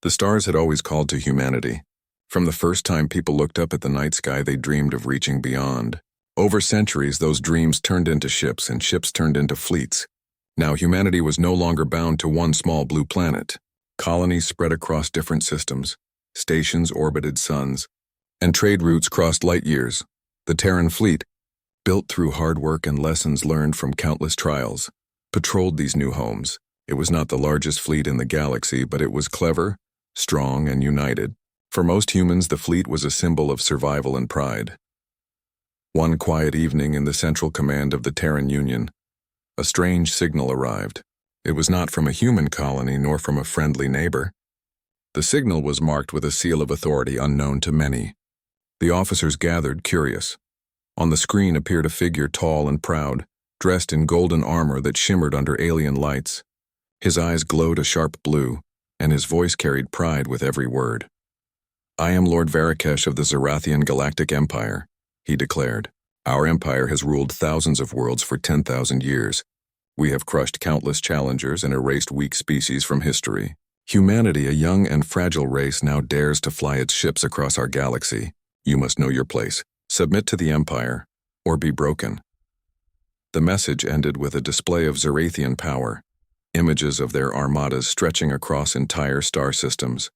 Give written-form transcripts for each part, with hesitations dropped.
The stars had always called to humanity. From the first time people looked up at the night sky, they dreamed of reaching beyond. Over centuries, those dreams turned into ships, and ships turned into fleets. Now humanity was no longer bound to one small blue planet. Colonies spread across different systems. Stations orbited suns. And trade routes crossed light years. The Terran fleet, built through hard work and lessons learned from countless trials, patrolled these new homes. It was not the largest fleet in the galaxy, but it was clever, strong, and united. For most humans, the fleet was a symbol of survival and pride. One quiet evening in the central command of the Terran Union, a strange signal arrived. It was not from a human colony nor from a friendly neighbor. The signal was marked with a seal of authority unknown to many. The officers gathered, curious. On the screen appeared a figure tall and proud, dressed in golden armor that shimmered under alien lights. His eyes glowed a sharp blue, and his voice carried pride with every word. "I am Lord Varakesh of the Zarathian Galactic Empire," he declared. "Our empire has ruled thousands of worlds for 10,000 years. We have crushed countless challengers and erased weak species from history. Humanity, a young and fragile race, now dares to fly its ships across our galaxy. You must know your place. Submit to the Empire, or be broken." The message ended with a display of Zarathian power, images of their armadas stretching across entire star systems,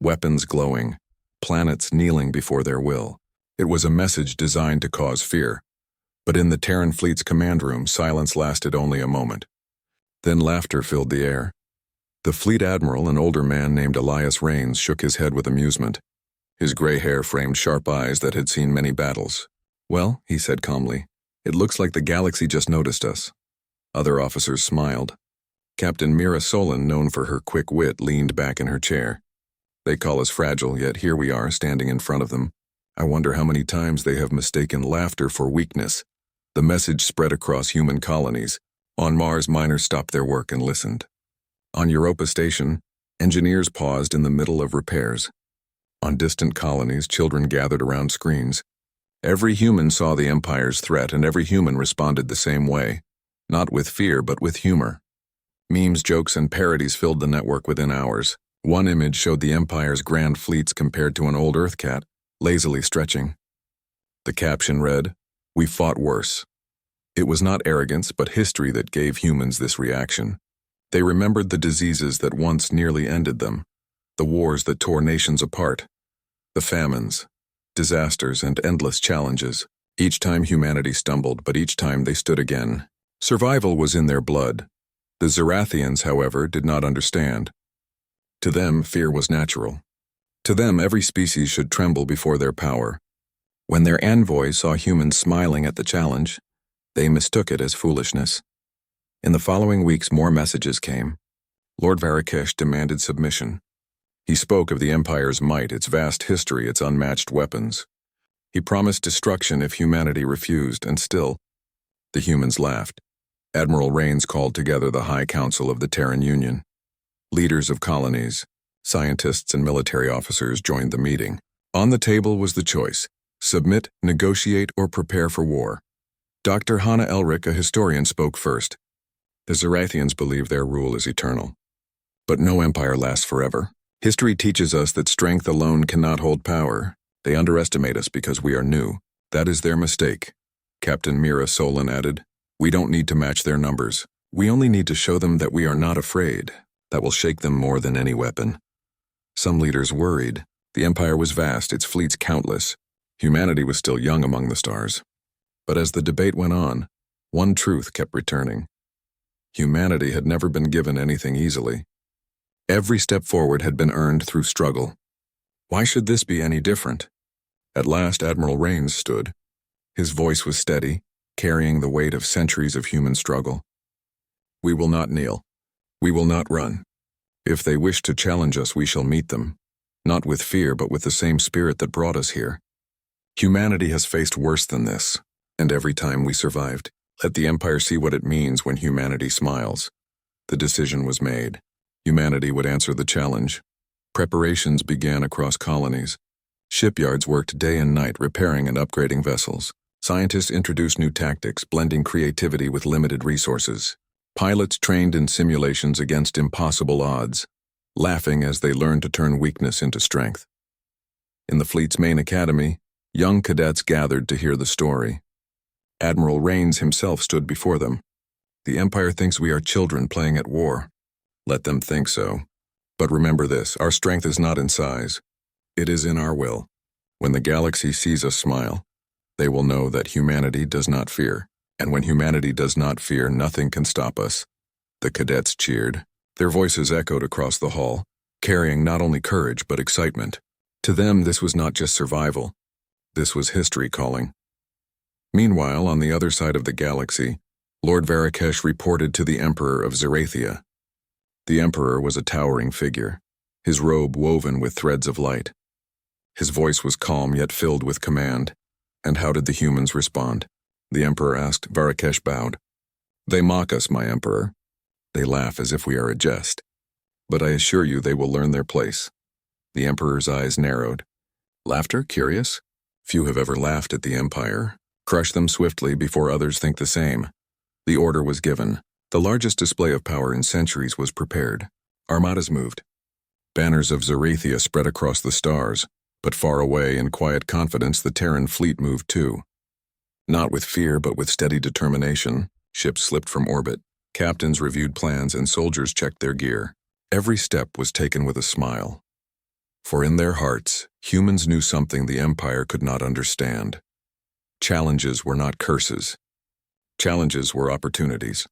weapons glowing, planets kneeling before their will. It was a message designed to cause fear. But in the Terran fleet's command room, silence lasted only a moment. Then laughter filled the air. The fleet admiral, an older man named Elias Rains, shook his head with amusement. His gray hair framed sharp eyes that had seen many battles. "Well," he said calmly, "it looks like the galaxy just noticed us." Other officers smiled. Captain Mira Solon, known for her quick wit, leaned back in her chair. "They call us fragile, yet here we are, standing in front of them. I wonder how many times they have mistaken laughter for weakness." The message spread across human colonies. On Mars, miners stopped their work and listened. On Europa Station, engineers paused in the middle of repairs. On distant colonies, children gathered around screens. Every human saw the Empire's threat, and every human responded the same way. Not with fear, but with humor. Memes, jokes, and parodies filled the network within hours. One image showed the Empire's grand fleets compared to an old Earth cat, lazily stretching. The caption read, "We fought worse." It was not arrogance, but history that gave humans this reaction. They remembered the diseases that once nearly ended them, the wars that tore nations apart, the famines, disasters, and endless challenges. Each time humanity stumbled, but each time they stood again. Survival was in their blood. The Zarathians, however, did not understand. To them, fear was natural. To them, every species should tremble before their power. When their envoy saw humans smiling at the challenge, they mistook it as foolishness. In the following weeks, more messages came. Lord Varakesh demanded submission. He spoke of the Empire's might, its vast history, its unmatched weapons. He promised destruction if humanity refused, and still, the humans laughed. Admiral Rains called together the High Council of the Terran Union. Leaders of colonies, scientists, and military officers joined the meeting. On the table was the choice: submit, negotiate, or prepare for war. Dr. Hannah Elric, a historian, spoke first. The Zarathians believe their rule is eternal. But no empire lasts forever. History teaches us that strength alone cannot hold power. They underestimate us because we are new. That is their mistake. Captain Mira Solon added, "We don't need to match their numbers. We only need to show them that we are not afraid. That will shake them more than any weapon." Some leaders worried. The empire was vast, its fleets countless. Humanity was still young among the stars. But as the debate went on, one truth kept returning. Humanity had never been given anything easily. Every step forward had been earned through struggle. Why should this be any different? At last, Admiral Rains stood. His voice was steady, carrying the weight of centuries of human struggle. "We will not kneel. We will not run. If they wish to challenge us, we shall meet them, not with fear, but with the same spirit that brought us here. Humanity has faced worse than this, and every time we survived. Let the Empire see what it means when humanity smiles." The decision was made. Humanity would answer the challenge. Preparations began across colonies. Shipyards worked day and night repairing and upgrading vessels. Scientists introduced new tactics, blending creativity with limited resources. Pilots trained in simulations against impossible odds. laughing as they learned to turn weakness into strength. In the fleet's main academy, young cadets gathered to hear the story. Admiral Rains himself stood before them. The Empire thinks we are children playing at war. Let them think so. But remember this, our strength is not in size. It is in our will. When the galaxy sees us smile, they will know that humanity does not fear. And when humanity does not fear, nothing can stop us. The cadets cheered. Their voices echoed across the hall, carrying not only courage but excitement. To them, this was not just survival. This was history calling. Meanwhile, on the other side of the galaxy, Lord Varakesh reported to the Emperor of Zerathia. The Emperor was a towering figure, his robe woven with threads of light. His voice was calm yet filled with command. And how did the humans respond? The Emperor asked. Varakesh bowed. They mock us, my Emperor. They laugh as if we are a jest. But I assure you they will learn their place. The Emperor's eyes narrowed. Laughter? Curious? Few have ever laughed at the Empire. Crush them swiftly before others think the same. The order was given. The largest display of power in centuries was prepared. Armadas moved. Banners of Zerathia spread across the stars, but far away in quiet confidence the Terran fleet moved too. Not with fear but with steady determination, ships slipped from orbit, captains reviewed plans and soldiers checked their gear. Every step was taken with a smile. For in their hearts, humans knew something the Empire could not understand. Challenges were not curses. Challenges were opportunities.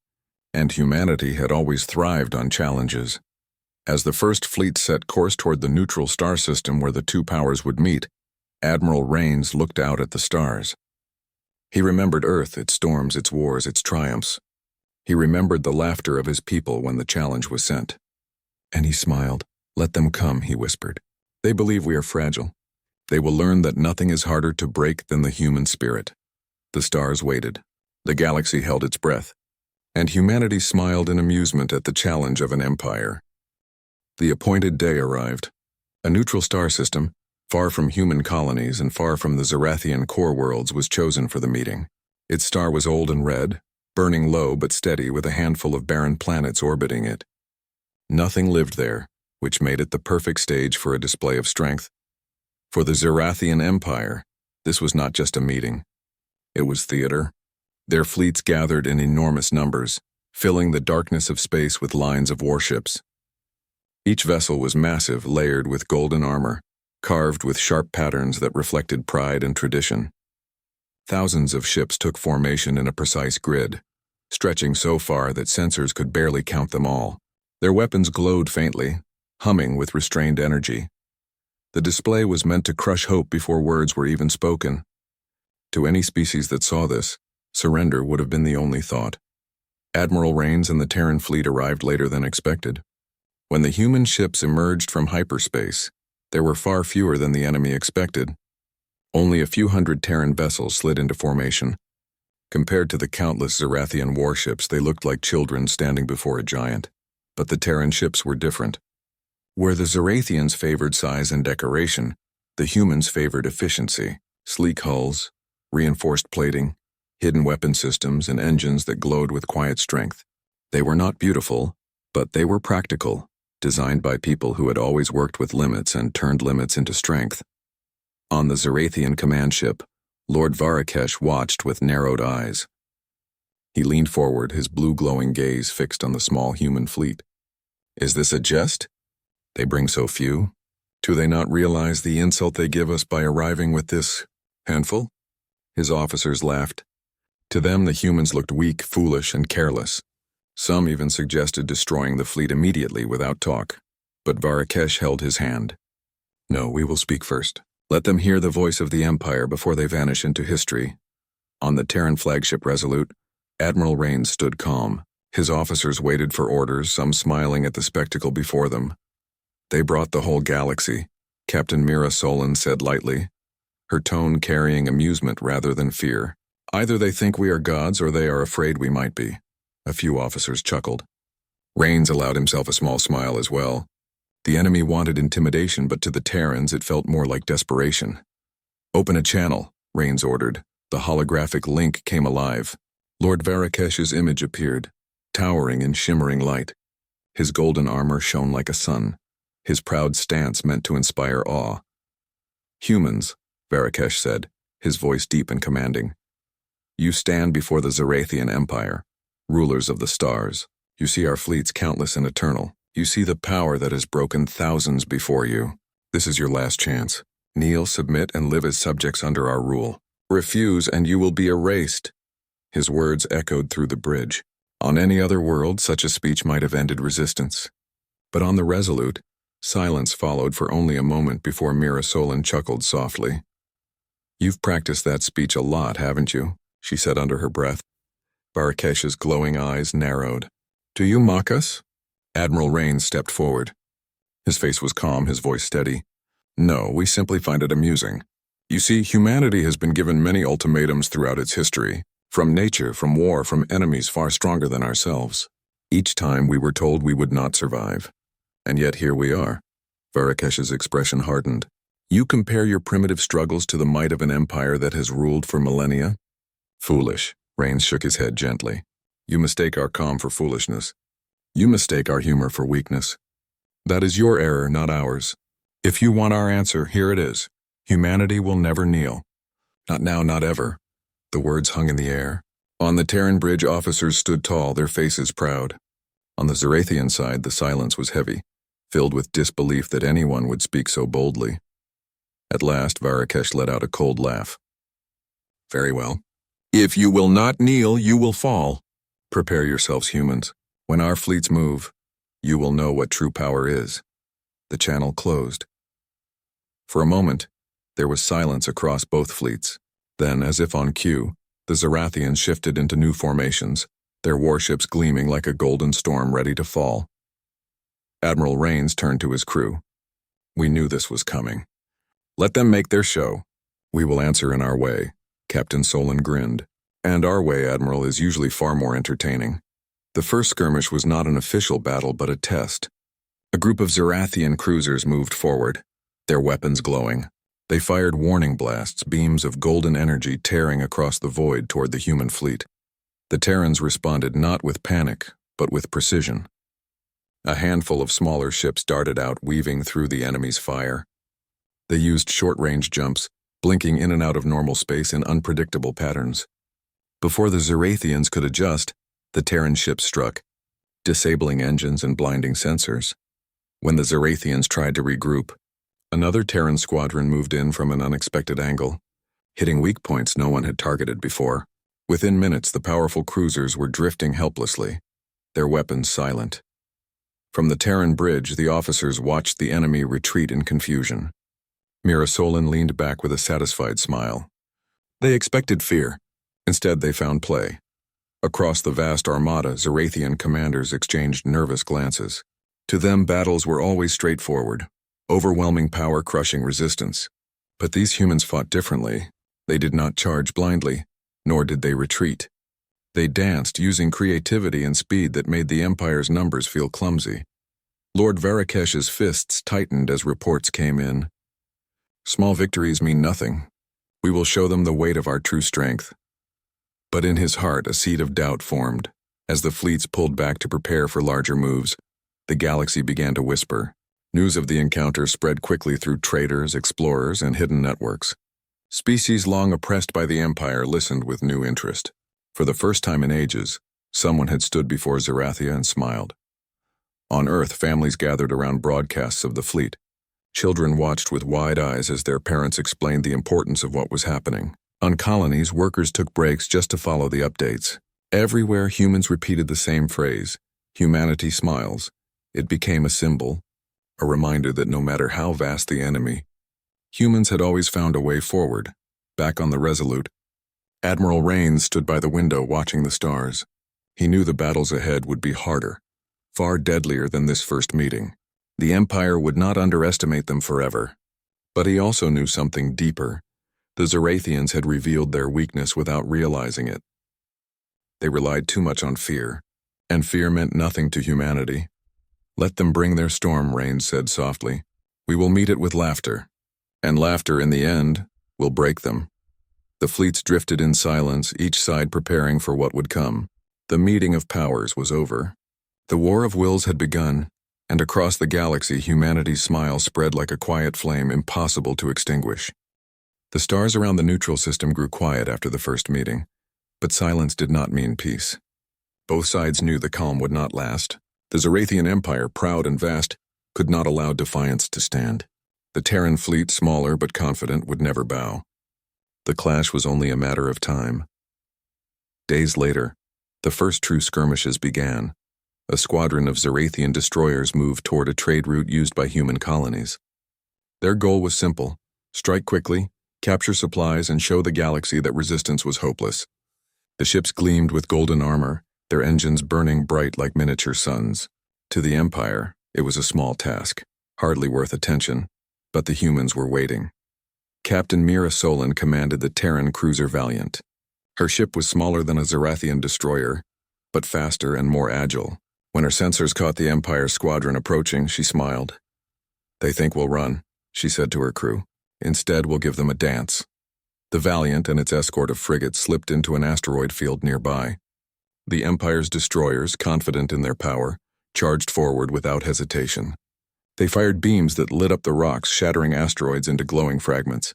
And humanity had always thrived on challenges. As the first fleet set course toward the neutral star system where the two powers would meet, Admiral Rains looked out at the stars. He remembered Earth, its storms, its wars, its triumphs. He remembered the laughter of his people when the challenge was sent. And he smiled. Let them come, he whispered. They believe we are fragile. They will learn that nothing is harder to break than the human spirit. The stars waited. The galaxy held its breath. And humanity smiled in amusement at the challenge of an empire. The appointed day arrived. A neutral star system, far from human colonies and far from the Zerathian core worlds, was chosen for the meeting. Its star was old and red, burning low but steady with a handful of barren planets orbiting it. Nothing lived there, which made it the perfect stage for a display of strength. For the Zerathian Empire, this was not just a meeting. It was theater. Their fleets gathered in enormous numbers, filling the darkness of space with lines of warships. Each vessel was massive, layered with golden armor, carved with sharp patterns that reflected pride and tradition. Thousands of ships took formation in a precise grid, stretching so far that sensors could barely count them all. Their weapons glowed faintly, humming with restrained energy. The display was meant to crush hope before words were even spoken. To any species that saw this, surrender would have been the only thought. Admiral Rains and the Terran fleet arrived later than expected. When the human ships emerged from hyperspace, there were far fewer than the enemy expected. Only a few hundred Terran vessels slid into formation. Compared to the countless Zerathian warships, they looked like children standing before a giant. But the Terran ships were different. Where the Zerathians favored size and decoration, the humans favored efficiency, sleek hulls, reinforced plating, hidden weapon systems, and engines that glowed with quiet strength. They were not beautiful, but they were practical, designed by people who had always worked with limits and turned limits into strength. On the Zerathian command ship, Lord Varakesh watched with narrowed eyes. He leaned forward, his blue glowing gaze fixed on the small human fleet. Is this a jest? They bring so few? Do they not realize the insult they give us by arriving with this handful? His officers laughed. To them, the humans looked weak, foolish, and careless. Some even suggested destroying the fleet immediately without talk. But Varakesh held his hand. No, we will speak first. Let them hear the voice of the Empire before they vanish into history. On the Terran flagship Resolute, Admiral Rains stood calm. His officers waited for orders, some smiling at the spectacle before them. They brought the whole galaxy, Captain Mira Solon said lightly, her tone carrying amusement rather than fear. Either they think we are gods or they are afraid we might be. A few officers chuckled. Rains allowed himself a small smile as well. The enemy wanted intimidation, but to the Terrans it felt more like desperation. Open a channel, Rains ordered. The holographic link came alive. Lord Varakesh's image appeared, towering in shimmering light. His golden armor shone like a sun, His proud stance meant to inspire awe. "Humans," Varakesh said, his voice deep and commanding. "You stand before the Zarathian Empire, rulers of the stars. You see our fleets countless and eternal. You see the power that has broken thousands before you. This is your last chance. Kneel, submit, and live as subjects under our rule. Refuse, and you will be erased." His words echoed through the bridge. On any other world, such a speech might have ended resistance. But on the Resolute, silence followed for only a moment before Mirasolin chuckled softly. "You've practiced that speech a lot, haven't you?" she said under her breath. Varakesh's glowing eyes narrowed. "Do you mock us?" Admiral Rains stepped forward. His face was calm, his voice steady. "No, we simply find it amusing. You see, humanity has been given many ultimatums throughout its history, from nature, from war, from enemies far stronger than ourselves. Each time we were told we would not survive. And yet here we are." Varakesh's expression hardened. "You compare your primitive struggles to the might of an empire that has ruled for millennia?" "Foolish," Rains shook his head gently. "You mistake our calm for foolishness. You mistake our humor for weakness. That is your error, not ours. If you want our answer, here it is. Humanity will never kneel. Not now, not ever." The words hung in the air. On the Terran bridge, officers stood tall, their faces proud. On the Zarathian side, the silence was heavy, filled with disbelief that anyone would speak so boldly. At last, Varakesh let out a cold laugh. "Very well. If you will not kneel, you will fall. Prepare yourselves, humans. When our fleets move, you will know what true power is." The channel closed. For a moment, there was silence across both fleets. Then, as if on cue, the Zarathians shifted into new formations, their warships gleaming like a golden storm ready to fall. Admiral Rains turned to his crew. "We knew this was coming. Let them make their show. We will answer in our way." Captain Solon grinned. "And our way, Admiral, is usually far more entertaining." The first skirmish was not an official battle but a test. A group of Zarathian cruisers moved forward, their weapons glowing. They fired warning blasts, beams of golden energy tearing across the void toward the human fleet. The Terrans responded not with panic, but with precision. A handful of smaller ships darted out, weaving through the enemy's fire. They used short-range jumps, blinking in and out of normal space in unpredictable patterns. Before the Zarathians could adjust, the Terran ships struck, disabling engines and blinding sensors. When the Zarathians tried to regroup, another Terran squadron moved in from an unexpected angle, hitting weak points no one had targeted before. Within minutes, the powerful cruisers were drifting helplessly, their weapons silent. From the Terran bridge, the officers watched the enemy retreat in confusion. Mirasolin leaned back with a satisfied smile. They expected fear. Instead, they found play. Across the vast armada, Zarathian commanders exchanged nervous glances. To them, battles were always straightforward, overwhelming power crushing resistance. But these humans fought differently. They did not charge blindly, nor did they retreat. They danced, using creativity and speed that made the Empire's numbers feel clumsy. Lord Varakesh's fists tightened as reports came in. "Small victories mean nothing. We will show them the weight of our true strength." But in his heart, a seed of doubt formed. As the fleets pulled back to prepare for larger moves, the galaxy began to whisper. News of the encounter spread quickly through traders, explorers, and hidden networks. Species long oppressed by the Empire listened with new interest. For the first time in ages, someone had stood before Zarathia and smiled. On Earth, families gathered around broadcasts of the fleet. Children watched with wide eyes as their parents explained the importance of what was happening. On colonies, workers took breaks just to follow the updates. Everywhere, humans repeated the same phrase, "Humanity smiles." It became a symbol, a reminder that no matter how vast the enemy, humans had always found a way forward. Back on the Resolute, Admiral Rains stood by the window watching the stars. He knew the battles ahead would be harder, far deadlier than this first meeting. The Empire would not underestimate them forever. But he also knew something deeper. The Zarathians had revealed their weakness without realizing it. They relied too much on fear, and fear meant nothing to humanity. "Let them bring their storm," Rains said softly. "We will meet it with laughter, and laughter, in the end, will break them." The fleets drifted in silence, each side preparing for what would come. The meeting of powers was over. The War of Wills had begun, And across the galaxy, humanity's smile spread like a quiet flame impossible to extinguish. The stars around the neutral system grew quiet after the first meeting, but silence did not mean peace. Both sides knew the calm would not last. The Zarathian Empire, proud and vast, could not allow defiance to stand. The Terran fleet, smaller but confident, would never bow. The clash was only a matter of time. Days later, the first true skirmishes began. A squadron of Zarathian destroyers moved toward a trade route used by human colonies. Their goal was simple: strike quickly, capture supplies, and show the galaxy that resistance was hopeless. The ships gleamed with golden armor, their engines burning bright like miniature suns. To the Empire, it was a small task, hardly worth attention, but the humans were waiting. Captain Mira Solon commanded the Terran cruiser Valiant. Her ship was smaller than a Zarathian destroyer, but faster and more agile. When her sensors caught the Empire squadron approaching, she smiled. "They think we'll run," she said to her crew. "Instead, we'll give them a dance." The Valiant and its escort of frigates slipped into an asteroid field nearby. The Empire's destroyers, confident in their power, charged forward without hesitation. They fired beams that lit up the rocks, shattering asteroids into glowing fragments.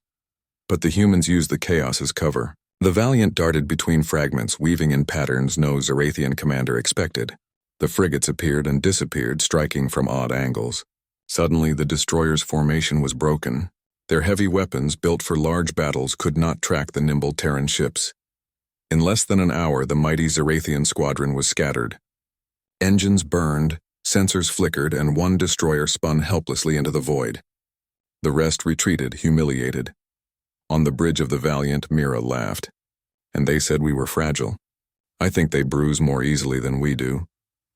But the humans used the chaos as cover. The Valiant darted between fragments, weaving in patterns no Zarathian commander expected. The frigates appeared and disappeared, striking from odd angles. Suddenly, the destroyers' formation was broken. Their heavy weapons, built for large battles, could not track the nimble Terran ships. In less than an hour, the mighty Zarathian squadron was scattered. Engines burned, sensors flickered, and one destroyer spun helplessly into the void. The rest retreated, humiliated. On the bridge of the Valiant, Mira laughed. "And they said we were fragile. I think they bruise more easily than we do."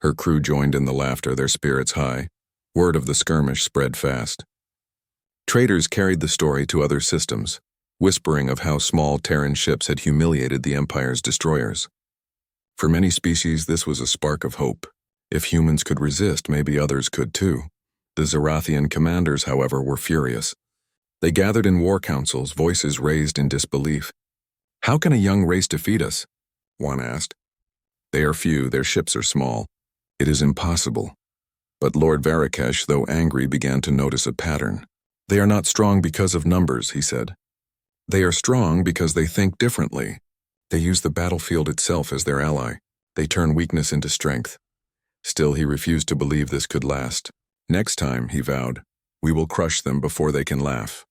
Her crew joined in the laughter, their spirits high. Word of the skirmish spread fast. Traders carried the story to other systems, whispering of how small Terran ships had humiliated the Empire's destroyers. For many species, this was a spark of hope. If humans could resist, maybe others could too. The Zarathian commanders, however, were furious. They gathered in war councils, voices raised in disbelief. "How can a young race defeat us?" one asked. "They are few, their ships are small. It is impossible." But Lord Varakesh, though angry, began to notice a pattern. "They are not strong because of numbers," he said. "They are strong because they think differently. They use the battlefield itself as their ally. They turn weakness into strength." Still, he refused to believe this could last. "Next time," he vowed, "we will crush them before they can laugh."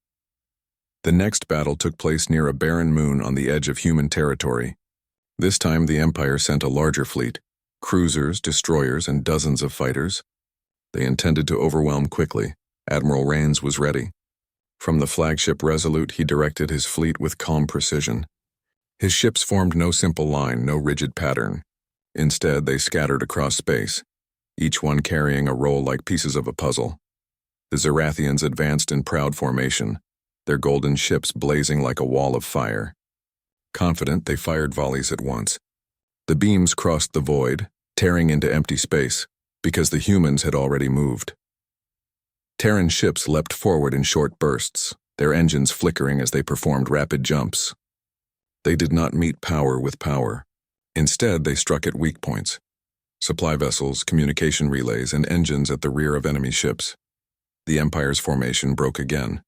The next battle took place near a barren moon on the edge of human territory. This time the Empire sent a larger fleet, cruisers, destroyers, and dozens of fighters. They intended to overwhelm quickly. Admiral Rains was ready. From the flagship Resolute, he directed his fleet with calm precision. His ships formed no simple line, no rigid pattern. Instead, they scattered across space, each one carrying a role like pieces of a puzzle. The Zarathians advanced in proud formation, their golden ships blazing like a wall of fire. Confident, they fired volleys at once. The beams crossed the void, tearing into empty space, because the humans had already moved. Terran ships leapt forward in short bursts, their engines flickering as they performed rapid jumps. They did not meet power with power. Instead, they struck at weak points: supply vessels, communication relays, and engines at the rear of enemy ships. The Empire's formation broke again.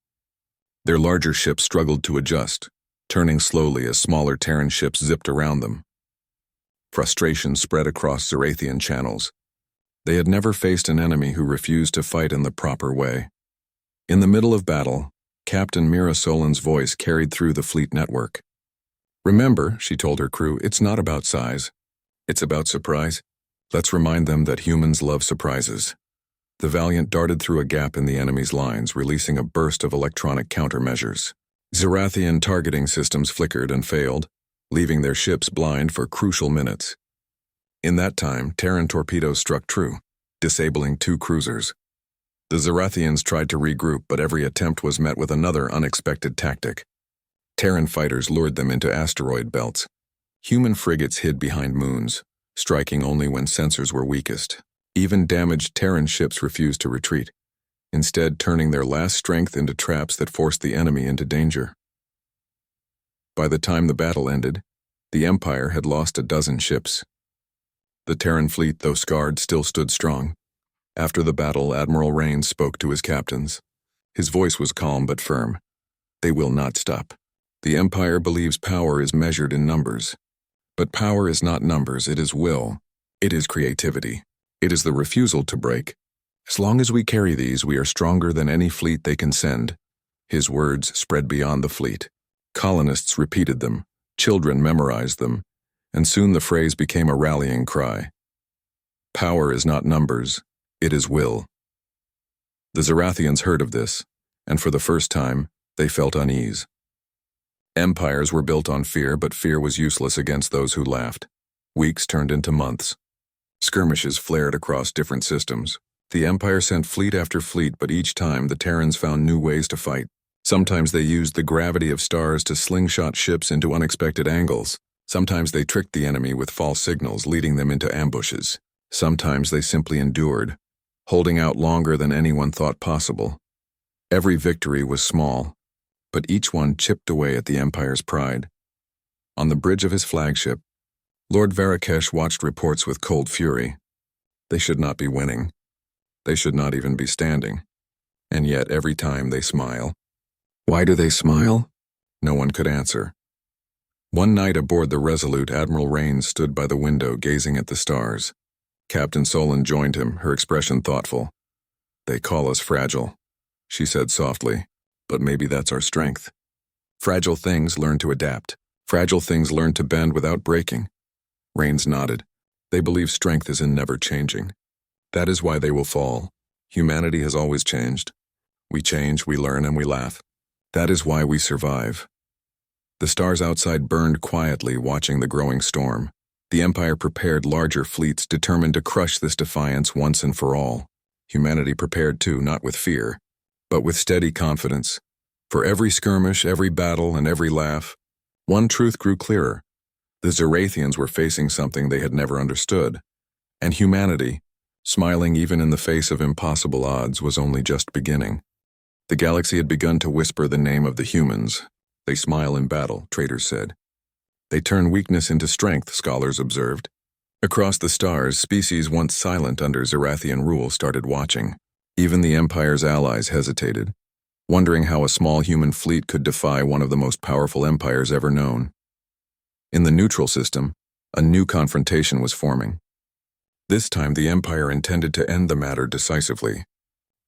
Their larger ships struggled to adjust, turning slowly as smaller Terran ships zipped around them. Frustration spread across Zarathian channels. They had never faced an enemy who refused to fight in the proper way. In the middle of battle, Captain Mira Solon's voice carried through the fleet network. "Remember," she told her crew, "it's not about size. It's about surprise. Let's remind them that humans love surprises." The Valiant darted through a gap in the enemy's lines, releasing a burst of electronic countermeasures. Zarathian targeting systems flickered and failed, leaving their ships blind for crucial minutes. In that time, Terran torpedoes struck true, disabling 2 cruisers. The Zarathians tried to regroup, but every attempt was met with another unexpected tactic. Terran fighters lured them into asteroid belts. Human frigates hid behind moons, striking only when sensors were weakest. Even damaged Terran ships refused to retreat, instead turning their last strength into traps that forced the enemy into danger. By the time the battle ended, the Empire had lost a dozen ships. The Terran fleet, though scarred, still stood strong. After the battle, Admiral Rains spoke to his captains. His voice was calm but firm. They will not stop. The Empire believes power is measured in numbers. But power is not numbers, it is will. It is creativity. It is the refusal to break. As long as we carry these, we are stronger than any fleet they can send. His words spread beyond the fleet. Colonists repeated them. Children memorized them. And soon the phrase became a rallying cry. Power is not numbers, it is will. The Zerathians heard of this, and for the first time, they felt unease. Empires were built on fear, but fear was useless against those who laughed. Weeks turned into months. Skirmishes flared across different systems. The Empire sent fleet after fleet, but each time the Terrans found new ways to fight. Sometimes they used the gravity of stars to slingshot ships into unexpected angles. Sometimes they tricked the enemy with false signals, leading them into ambushes. Sometimes they simply endured, holding out longer than anyone thought possible. Every victory was small, but each one chipped away at the Empire's pride. On the bridge of his flagship, Lord Varakesh watched reports with cold fury. They should not be winning. They should not even be standing. And yet every time they smile. Why do they smile? No one could answer. One night aboard the Resolute, Admiral Rains stood by the window gazing at the stars. Captain Solon joined him, her expression thoughtful. They call us fragile, she said softly, but maybe that's our strength. Fragile things learn to adapt. Fragile things learn to bend without breaking. Rains nodded. They believe strength is in never changing. That is why they will fall. Humanity has always changed. We change, we learn, and we laugh. That is why we survive. The stars outside burned quietly, watching the growing storm. The Empire prepared larger fleets, determined to crush this defiance once and for all. Humanity prepared too, not with fear, but with steady confidence. For every skirmish, every battle, and every laugh, one truth grew clearer. The Zerathians were facing something they had never understood. And humanity, smiling even in the face of impossible odds, was only just beginning. The galaxy had begun to whisper the name of the humans. They smile in battle, traders said. They turn weakness into strength, scholars observed. Across the stars, species once silent under Zerathian rule started watching. Even the Empire's allies hesitated, wondering how a small human fleet could defy one of the most powerful empires ever known. In the neutral system, a new confrontation was forming. This time the Empire intended to end the matter decisively.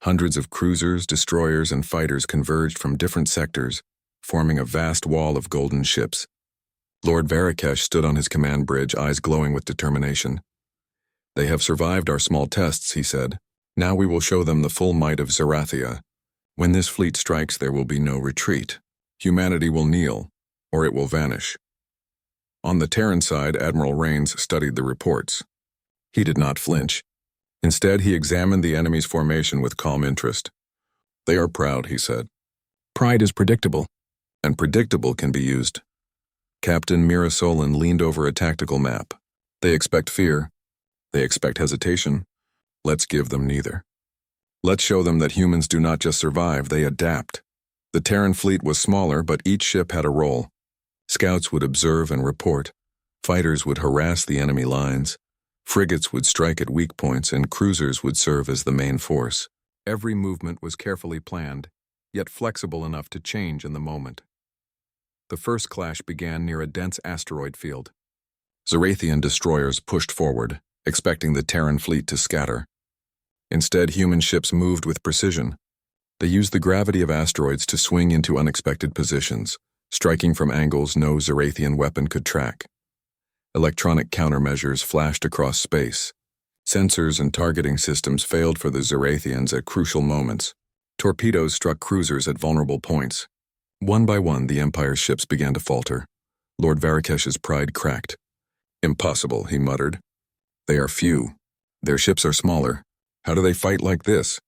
Hundreds of cruisers, destroyers, and fighters converged from different sectors, forming a vast wall of golden ships. Lord Varakesh stood on his command bridge, eyes glowing with determination. They have survived our small tests, he said. Now we will show them the full might of Zerathia. When this fleet strikes, there will be no retreat. Humanity will kneel, or it will vanish. On the Terran side, Admiral Rains studied the reports. He did not flinch. Instead, he examined the enemy's formation with calm interest. They are proud, he said. Pride is predictable, and predictable can be used. Captain Mira Solon leaned over a tactical map. They expect fear. They expect hesitation. Let's give them neither. Let's show them that humans do not just survive, they adapt. The Terran fleet was smaller, but each ship had a role. Scouts would observe and report. Fighters would harass the enemy lines. Frigates would strike at weak points, and cruisers would serve as the main force. Every movement was carefully planned, yet flexible enough to change in the moment. The first clash began near a dense asteroid field. Zerathian destroyers pushed forward, expecting the Terran fleet to scatter. Instead, human ships moved with precision. They used the gravity of asteroids to swing into unexpected positions, striking from angles no Zerathian weapon could track. Electronic countermeasures flashed across space. Sensors and targeting systems failed for the Zerathians at crucial moments. Torpedoes struck cruisers at vulnerable points. One by one, the Empire's ships began to falter. Lord Varakesh's pride cracked. Impossible, he muttered. They are few. Their ships are smaller. How do they fight like this?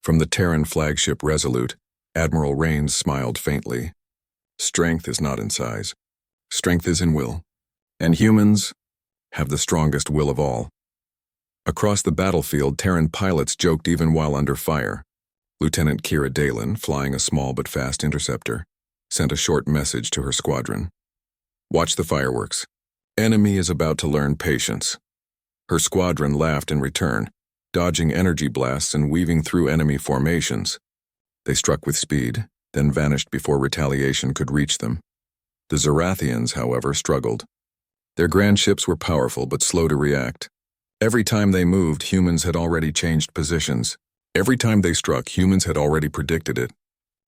From the Terran flagship Resolute, Admiral Rains smiled faintly. Strength is not in size. Strength is in will. And humans have the strongest will of all. Across the battlefield, Terran pilots joked even while under fire. Lieutenant Kira Dalen, flying a small but fast interceptor, sent a short message to her squadron. Watch the fireworks. Enemy is about to learn patience. Her squadron laughed in return. dodging energy blasts and weaving through enemy formations. They struck with speed, then vanished before retaliation could reach them. The Zerathians, however, struggled. Their grand ships were powerful but slow to react. Every time they moved, humans had already changed positions. Every time they struck, humans had already predicted it.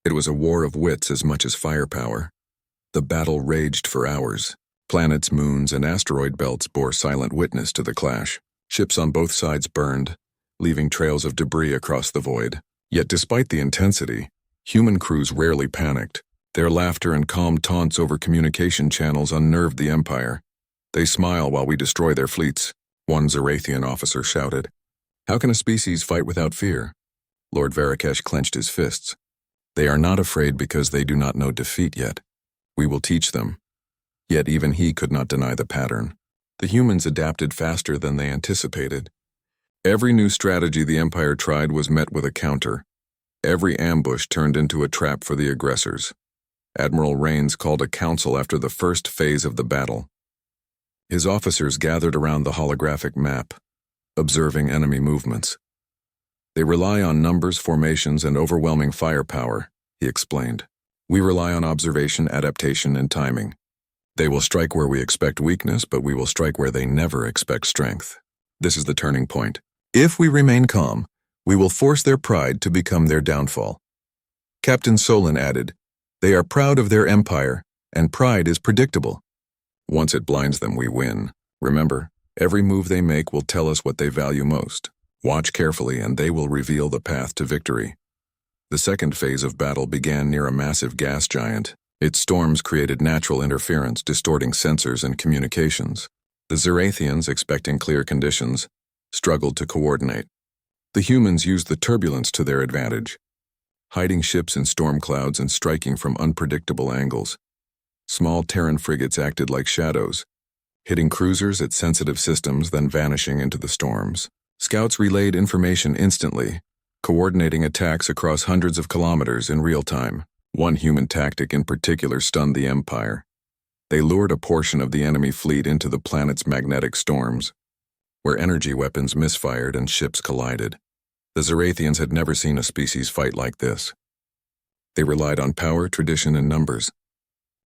It was a war of wits as much as firepower. The battle raged for hours. Planets, moons, and asteroid belts bore silent witness to the clash. Ships on both sides burned, leaving trails of debris across the void. Yet despite the intensity, human crews rarely panicked. Their laughter and calm taunts over communication channels unnerved the Empire. "They smile while we destroy their fleets," one Zerathian officer shouted. "How can a species fight without fear?" Lord Varakesh clenched his fists. "They are not afraid because they do not know defeat yet. We will teach them." Yet even he could not deny the pattern. The humans adapted faster than they anticipated. Every new strategy the Empire tried was met with a counter. Every ambush turned into a trap for the aggressors. Admiral Rains called a council after the first phase of the battle. His officers gathered around the holographic map, observing enemy movements. "They rely on numbers, formations, and overwhelming firepower," he explained. "We rely on observation, adaptation, and timing. They will strike where we expect weakness, but we will strike where they never expect strength. This is the turning point. If we remain calm, we will force their pride to become their downfall." Captain Solon added, "They are proud of their empire, and pride is predictable. Once it blinds them, we win. Remember, every move they make will tell us what they value most. Watch carefully, and they will reveal the path to victory." The second phase of battle began near a massive gas giant. Its storms created natural interference, distorting sensors and communications. The Zerathians, expecting clear conditions, struggled to coordinate. The humans used the turbulence to their advantage, hiding ships in storm clouds and striking from unpredictable angles. Small Terran frigates acted like shadows, hitting cruisers at sensitive systems, then vanishing into the storms. Scouts relayed information instantly, coordinating attacks across hundreds of kilometers in real time. One human tactic in particular stunned the Empire. They lured a portion of the enemy fleet into the planet's magnetic storms, where energy weapons misfired and ships collided. The Zerathians had never seen a species fight like this. They relied on power, tradition, and numbers.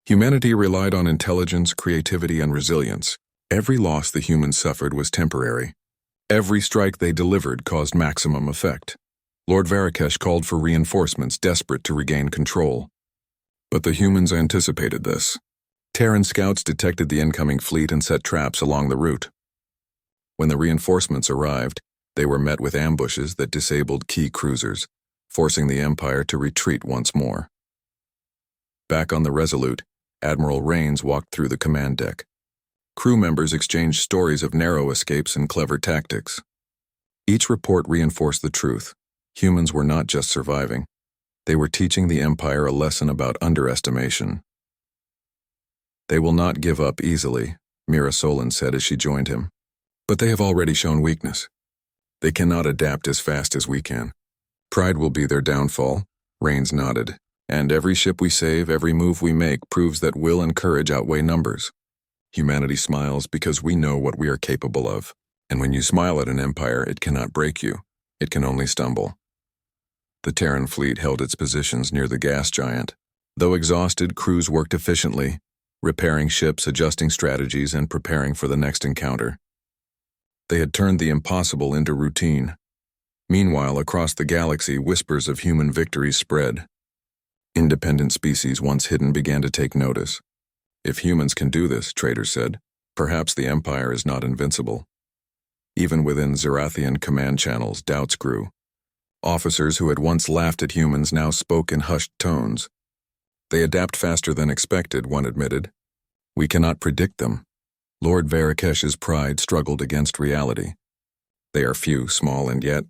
Humanity relied on intelligence, creativity, and resilience. Every loss the humans suffered was temporary. Every strike they delivered caused maximum effect. Lord Varakesh called for reinforcements, desperate to regain control. But the humans anticipated this. Terran scouts detected the incoming fleet and set traps along the route. When the reinforcements arrived, they were met with ambushes that disabled key cruisers, forcing the Empire to retreat once more. Back on the Resolute, Admiral Rains walked through the command deck. Crew members exchanged stories of narrow escapes and clever tactics. Each report reinforced the truth. Humans were not just surviving. They were teaching the Empire a lesson about underestimation. "They will not give up easily," Mira Solon said as she joined him. "But they have already shown weakness. They cannot adapt as fast as we can. Pride will be their downfall." Rains nodded. "And every ship we save, every move we make, proves that will and courage outweigh numbers. Humanity smiles because we know what we are capable of. And when you smile at an empire, it cannot break you. It can only stumble." The Terran fleet held its positions near the gas giant. Though exhausted, crews worked efficiently, repairing ships, adjusting strategies, and preparing for the next encounter. They had turned the impossible into routine. Meanwhile, across the galaxy, whispers of human victories spread. Independent species once hidden began to take notice. "If humans can do this," traders said, "perhaps the Empire is not invincible." Even within Zerathian command channels, doubts grew. Officers who had once laughed at humans now spoke in hushed tones. "They adapt faster than expected," one admitted. "We cannot predict them." Lord Varakesh's pride struggled against reality. "They are few, small, and yet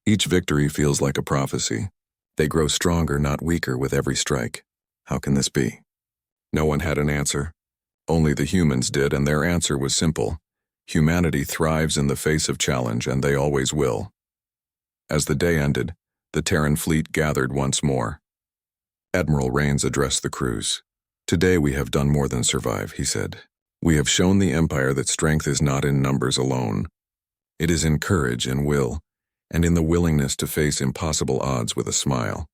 each victory feels like a prophecy. They grow stronger, not weaker, with every strike. How can this be?" No one had an answer. Only the humans did, and their answer was simple. Humanity thrives in the face of challenge, and they always will. As the day ended, the Terran fleet gathered once more. Admiral Rains addressed the crews. "Today we have done more than survive," he said. "We have shown the Empire that strength is not in numbers alone. It is in courage and will, and in the willingness to face impossible odds with a smile.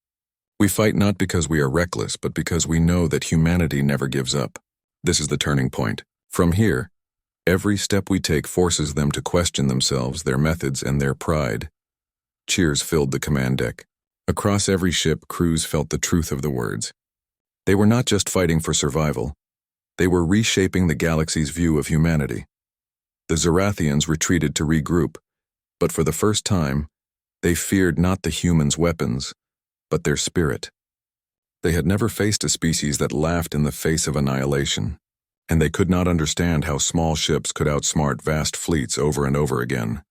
We fight not because we are reckless, but because we know that humanity never gives up. This is the turning point. From here, every step we take forces them to question themselves, their methods, and their pride. Cheers filled the command deck. Across every ship, crews felt the truth of the words. They were not just fighting for survival. They were reshaping the galaxy's view of humanity. The Zerathians retreated to regroup, but for the first time, they feared not the humans' weapons, but their spirit. They had never faced a species that laughed in the face of annihilation, and they could not understand how small ships could outsmart vast fleets over and over again.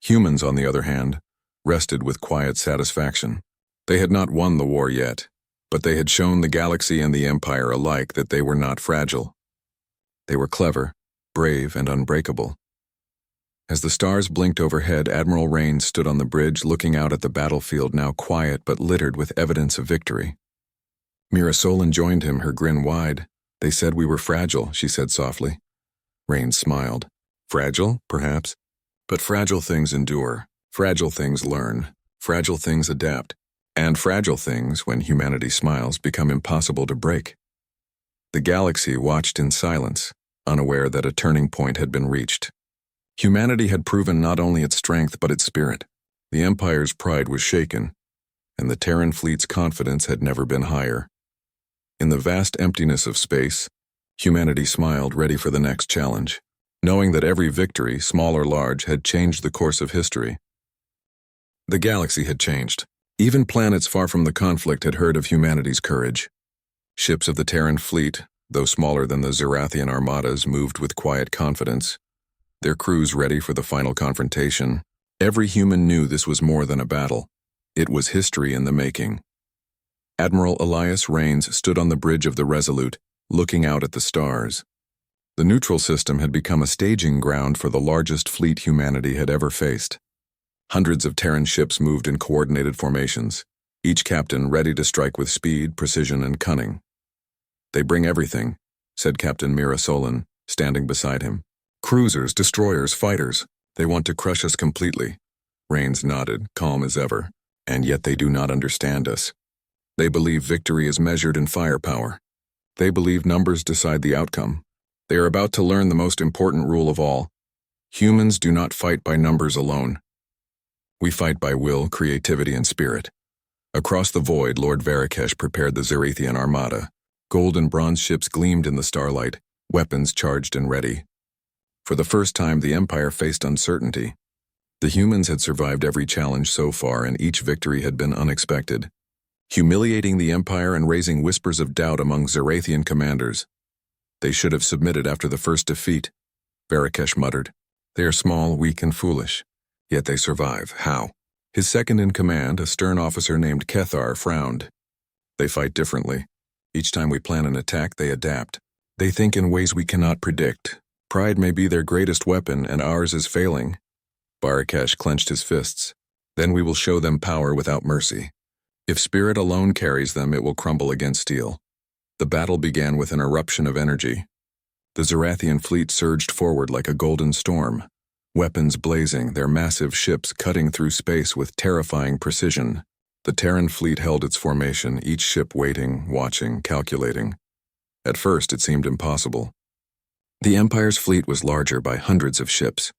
Humans, on the other hand, rested with quiet satisfaction. They had not won the war yet, but they had shown the galaxy and the Empire alike that they were not fragile. They were clever, brave, and unbreakable. As the stars blinked overhead, Admiral Rains stood on the bridge looking out at the battlefield, now quiet but littered with evidence of victory. Mira Solon joined him, her grin wide. "They said we were fragile," she said softly. Rains smiled. "Fragile, perhaps, but fragile things endure. Fragile things learn. Fragile things adapt. And fragile things, when humanity smiles, become impossible to break." The galaxy watched in silence, unaware that a turning point had been reached. Humanity had proven not only its strength but its spirit. The Empire's pride was shaken, and the Terran fleet's confidence had never been higher. In the vast emptiness of space, humanity smiled, ready for the next challenge, knowing that every victory, small or large, had changed the course of history. The galaxy had changed. Even planets far from the conflict had heard of humanity's courage. Ships of the Terran fleet, though smaller than the Zerathian armadas, moved with quiet confidence, their crews ready for the final confrontation. Every human knew this was more than a battle. It was history in the making. Admiral Elias Rains stood on the bridge of the Resolute, looking out at the stars. The neutral system had become a staging ground for the largest fleet humanity had ever faced. Hundreds of Terran ships moved in coordinated formations, each captain ready to strike with speed, precision, and cunning. "They bring everything," said Captain Mira Solon, standing beside him. "Cruisers, destroyers, fighters. They want to crush us completely." Rains nodded, calm as ever. "And yet they do not understand us. They believe victory is measured in firepower. They believe numbers decide the outcome. They are about to learn the most important rule of all. Humans do not fight by numbers alone. We fight by will, creativity, and spirit." Across the void, Lord Varakesh prepared the Zerathian armada. Gold and bronze ships gleamed in the starlight, weapons charged and ready. For the first time, the Empire faced uncertainty. The humans had survived every challenge so far, and each victory had been unexpected, humiliating the Empire and raising whispers of doubt among Zerathian commanders. "They should have submitted after the first defeat," Varakesh muttered. "They are small, weak, and foolish. Yet they survive. How?" His second-in-command, a stern officer named Kethar, frowned. "They fight differently. Each time we plan an attack, they adapt. They think in ways we cannot predict. Pride may be their greatest weapon, and ours is failing." Varakesh clenched his fists. "Then we will show them power without mercy. If spirit alone carries them, it will crumble against steel." The battle began with an eruption of energy. The Zerathian fleet surged forward like a golden storm, weapons blazing, their massive ships cutting through space with terrifying precision. The Terran fleet held its formation, each ship waiting, watching, calculating. At first, it seemed impossible. The Empire's fleet was larger by hundreds of ships.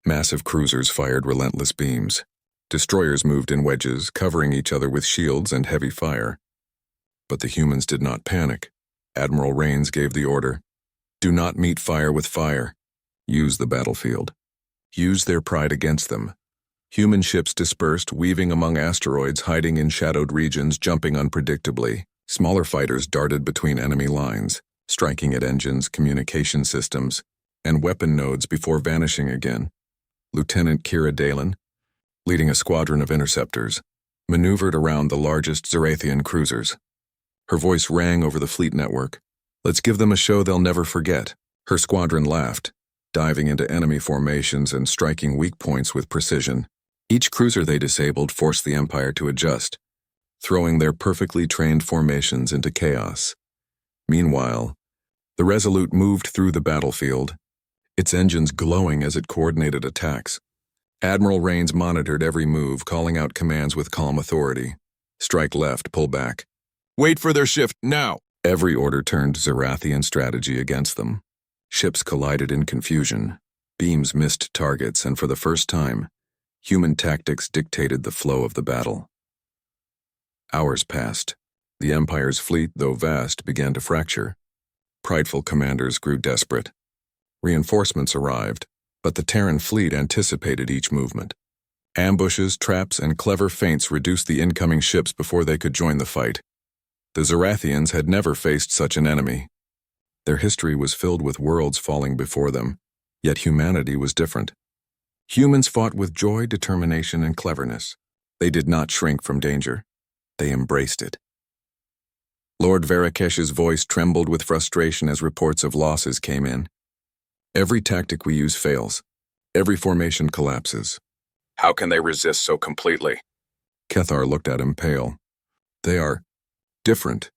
Massive cruisers fired relentless beams. Destroyers moved in wedges, covering each other with shields and heavy fire. But the humans did not panic. Admiral Rains gave the order, "Do not meet fire with fire. Use the battlefield. Use their pride against them." Human ships dispersed, weaving among asteroids, hiding in shadowed regions, jumping unpredictably. Smaller fighters darted between enemy lines, striking at engines, communication systems, and weapon nodes before vanishing again. Lieutenant Kira Dalen, leading a squadron of interceptors, maneuvered around the largest Zerathian cruisers. Her voice rang over the fleet network. "Let's give them a show they'll never forget." Her squadron laughed, diving into enemy formations and striking weak points with precision. Each cruiser they disabled forced the Empire to adjust, throwing their perfectly trained formations into chaos. Meanwhile, the Resolute moved through the battlefield, its engines glowing as it coordinated attacks. Admiral Rains monitored every move, calling out commands with calm authority. Strike left, pull back. Wait for their shift, now! Every order turned Zerathian strategy against them. Ships collided in confusion. Beams missed targets, and for the first time, human tactics dictated the flow of the battle. Hours passed. The Empire's fleet, though vast, began to fracture. Prideful commanders grew desperate. Reinforcements arrived, but the Terran fleet anticipated each movement. Ambushes, traps, and clever feints reduced the incoming ships before they could join the fight. The Zerathians had never faced such an enemy. Their history was filled with worlds falling before them, yet humanity was different. Humans fought with joy, determination, and cleverness. They did not shrink from danger. They embraced it. Lord Varakesh's voice trembled with frustration as reports of losses came in. Every tactic we use fails. Every formation collapses. How can they resist so completely? Kethar looked at him pale. They are different.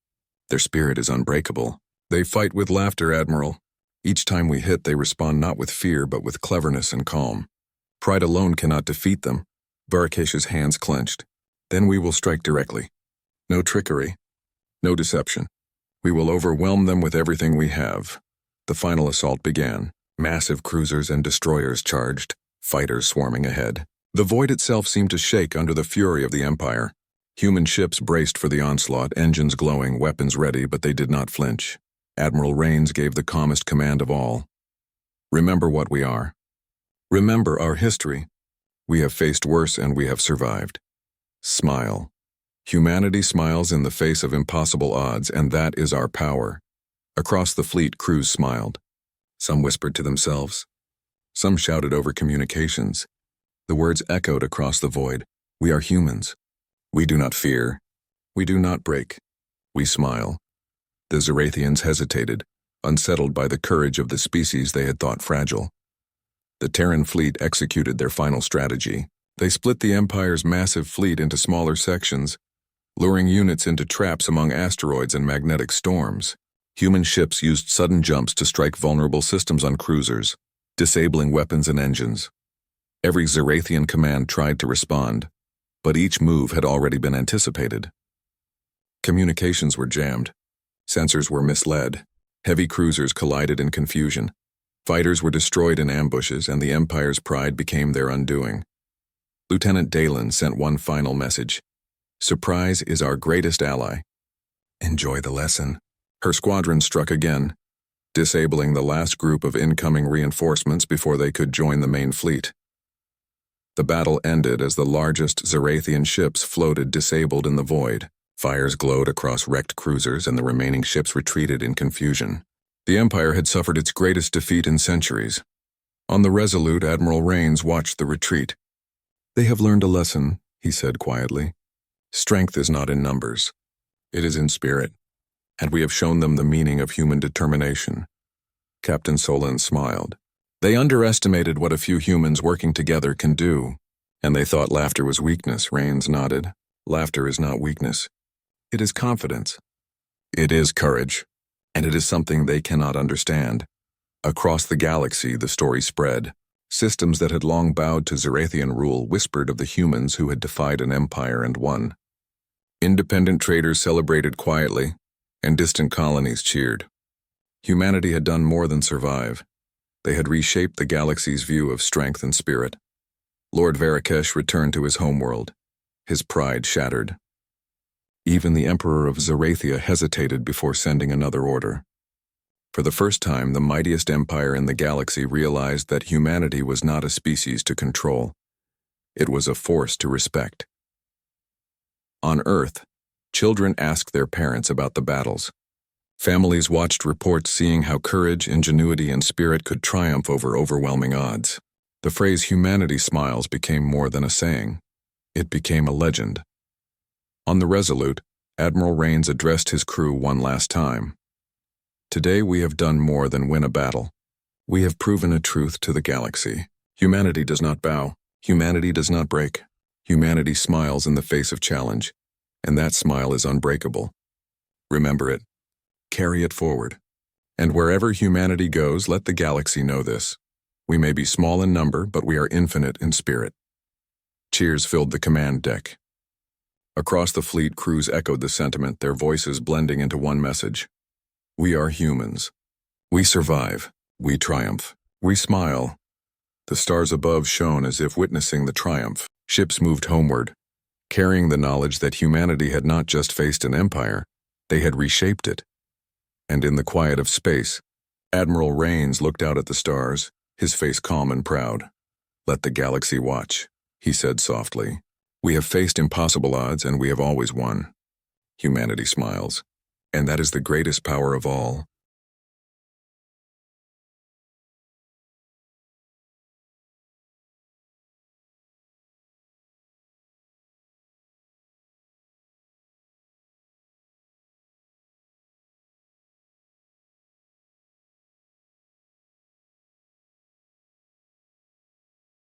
Their spirit is unbreakable. They fight with laughter, Admiral. Each time we hit, they respond not with fear, but with cleverness and calm. Pride alone cannot defeat them. Varakesh's hands clenched. Then we will strike directly. No trickery. No deception. We will overwhelm them with everything we have. The final assault began. Massive cruisers and destroyers charged, fighters swarming ahead. The void itself seemed to shake under the fury of the Empire. Human ships braced for the onslaught, engines glowing, weapons ready, but they did not flinch. Admiral Rains gave the calmest command of all. Remember what we are. Remember our history. We have faced worse and we have survived. Smile. Humanity smiles in the face of impossible odds, and that is our power. Across the fleet, crews smiled. Some whispered to themselves. Some shouted over communications. The words echoed across the void. We are humans. We do not fear. We do not break. We smile. The Zerathians hesitated, unsettled by the courage of the species they had thought fragile. The Terran fleet executed their final strategy. They split the Empire's massive fleet into smaller sections, luring units into traps among asteroids and magnetic storms. Human ships used sudden jumps to strike vulnerable systems on cruisers, disabling weapons and engines. Every Zerathian command tried to respond, but each move had already been anticipated. Communications were jammed. Sensors were misled. Heavy cruisers collided in confusion. Fighters were destroyed in ambushes, and the Empire's pride became their undoing. Lieutenant Dalen sent one final message. Surprise is our greatest ally. Enjoy the lesson. Her squadron struck again, disabling the last group of incoming reinforcements before they could join the main fleet. The battle ended as the largest Zerathian ships floated disabled in the void. Fires glowed across wrecked cruisers, and the remaining ships retreated in confusion. The Empire had suffered its greatest defeat in centuries. On the Resolute, Admiral Rains watched the retreat. They have learned a lesson, he said quietly. Strength is not in numbers. It is in spirit. And we have shown them the meaning of human determination. Captain Solon smiled. They underestimated what a few humans working together can do, and they thought laughter was weakness. Rains nodded. Laughter is not weakness. It is confidence. It is courage, and it is something they cannot understand. Across the galaxy, the story spread. Systems that had long bowed to Zerathian rule whispered of the humans who had defied an empire and won. Independent traders celebrated quietly, and distant colonies cheered. Humanity had done more than survive. They had reshaped the galaxy's view of strength and spirit. Lord Varakesh returned to his homeworld, his pride shattered. Even the Emperor of Zerathia hesitated before sending another order. For the first time, the mightiest empire in the galaxy realized that humanity was not a species to control. It was a force to respect. On Earth, children asked their parents about the battles. Families watched reports seeing how courage, ingenuity, and spirit could triumph over overwhelming odds. The phrase "humanity smiles" became more than a saying. It became a legend. On the Resolute, Admiral Rains addressed his crew one last time. Today we have done more than win a battle. We have proven a truth to the galaxy. Humanity does not bow. Humanity does not break. Humanity smiles in the face of challenge, and that smile is unbreakable. Remember it. Carry it forward. And wherever humanity goes, let the galaxy know this. We may be small in number, but we are infinite in spirit. Cheers filled the command deck. Across the fleet, crews echoed the sentiment, their voices blending into one message. We are humans. We survive. We triumph. We smile. The stars above shone as if witnessing the triumph. Ships moved homeward, carrying the knowledge that humanity had not just faced an empire, they had reshaped it. And in the quiet of space, Admiral Rains looked out at the stars, his face calm and proud. Let the galaxy watch, he said softly. We have faced impossible odds and we have always won. Humanity smiles. And that is the greatest power of all,